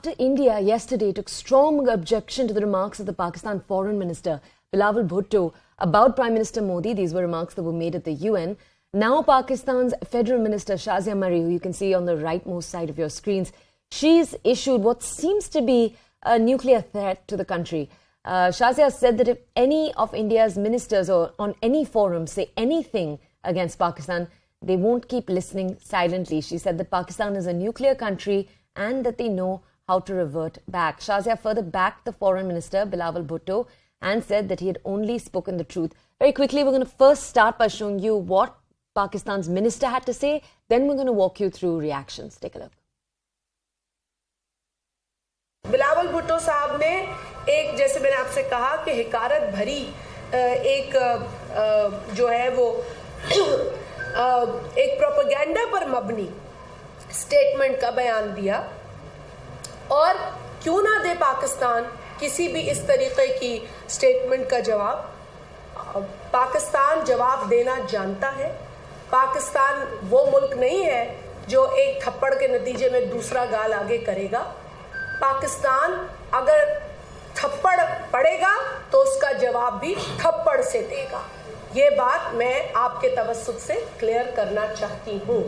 after India yesterday took strong objection to the remarks of the Pakistan Foreign Minister Bilawal Bhutto about Prime Minister Modi. These were remarks that were made at the UN. Now Pakistan's Federal Minister Shazia Murray, who you can see on the rightmost side of your screens, she's issued what seems to be a nuclear threat to the country. Shazia said that if any of India's ministers or on any forum say anything against Pakistan, they won't keep listening silently. She said that Pakistan is a nuclear country and that they know how to revert back. Shazia further backed the Foreign Minister, Bilawal Bhutto, and said that he had only spoken the truth. Very quickly, we're going to first start by showing you what Pakistan's minister had to say. Then we're going to walk you through reactions. Take a look. Bilawal Bhutto साहब ने एक, जैसे मैंने आपसे कहा कि हिकारत भरी एक जो है वो एक प्रोपेगेंडा पर मबनी स्टेटमेंट का बयान दिया। और क्यों ना दे पाकिस्तान किसी भी इस तरीके की स्टेटमेंट का जवाब। पाकिस्तान जवाब देना जानता है। पाकिस्तान वो मुल्क नहीं है जो एक थप्पड़ के नतीजे में दूसरा गाल आगे करेगा। पाकिस्तान अगर थप्पड़ पड़ेगा तो उसका जवाब भी थप्पड़ से देगा। ये बात मैं आपके तवज्जुह से क्लियर करना चाहती हूँ।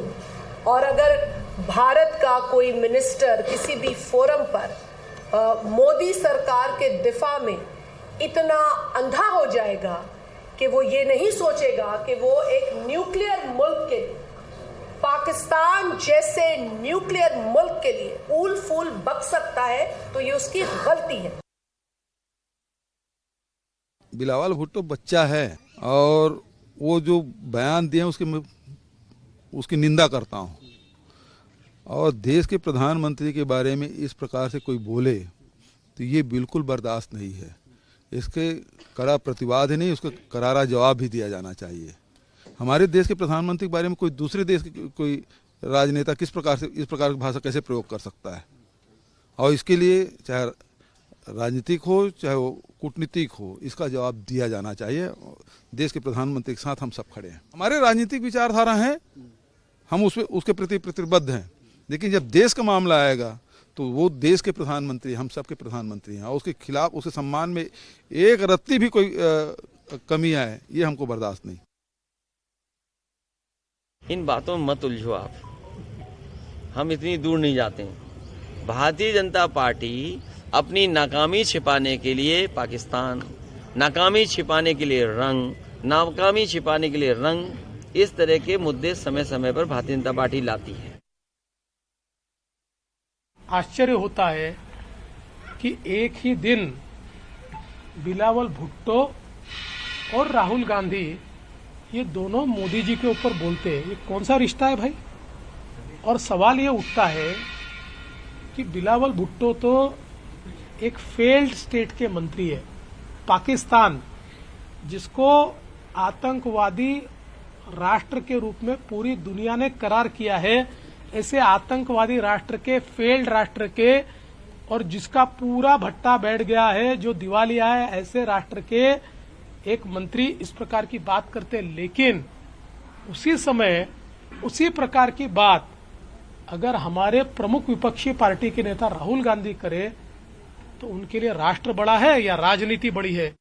और अगर भारत का कोई मिनिस्टर किसी भी फोरम पर मोदी सरकार के दिफा में इतना अंधा हो जाएगा कि वो ये नहीं सोचेगा कि वो एक न्यूक्लियर मुल्क के लिए, पाकिस्तान जैसे न्यूक्लियर मुल्क के लिए ऊल फूल बक सकता है, तो ये उसकी गलती है। बिलावल भुट्टो बच्चा है और वो जो बयान दिए उसकी निंदा करता हूँ। और देश के प्रधानमंत्री के बारे में इस प्रकार से कोई बोले तो ये बिल्कुल बर्दाश्त नहीं है। इसके कड़ा प्रतिवाद ही नहीं, उसका करारा जवाब भी दिया जाना चाहिए। हमारे देश के प्रधानमंत्री के बारे में कोई दूसरे देश के कोई राजनेता किस प्रकार से इस प्रकार की भाषा कैसे प्रयोग कर सकता है? और इसके लिए चाहे राजनीतिक हो चाहे वो कूटनीतिक हो, इसका जवाब दिया जाना चाहिए। देश के प्रधानमंत्री के साथ हम सब खड़े हैं। हमारे राजनीतिक विचारधारा है, हम उसके प्रति प्रतिबद्ध हैं, लेकिन जब देश का मामला आएगा तो वो देश के प्रधानमंत्री, हम सबके प्रधानमंत्री हैं और उसके खिलाफ, उसके सम्मान में एक रत्ती भी कोई कमी आए, ये हमको बर्दाश्त नहीं। इन बातों में मत उलझो आप, हम इतनी दूर नहीं जाते हैं। भारतीय जनता पार्टी अपनी नाकामी छिपाने के लिए पाकिस्तान, नाकामी छिपाने के लिए रंग, नाकामी छिपाने के लिए रंग, इस तरह के मुद्दे समय समय पर भारतीय जनता पार्टी लाती है। आश्चर्य होता है कि एक ही दिन बिलावल भुट्टो और राहुल गांधी ये दोनों मोदी जी के ऊपर बोलते हैं। ये कौन सा रिश्ता है भाई? और सवाल ये उठता है कि बिलावल भुट्टो तो एक फेल्ड स्टेट के मंत्री है। पाकिस्तान जिसको आतंकवादी राष्ट्र के रूप में पूरी दुनिया ने करार किया है, ऐसे आतंकवादी राष्ट्र के, फेल्ड राष्ट्र के, और जिसका पूरा भट्टा बैठ गया है, जो दिवालिया है, ऐसे राष्ट्र के एक मंत्री इस प्रकार की बात करते। लेकिन उसी समय उसी प्रकार की बात अगर हमारे प्रमुख विपक्षी पार्टी के नेता राहुल गांधी करे तो उनके लिए राष्ट्र बड़ा है या राजनीति बड़ी है?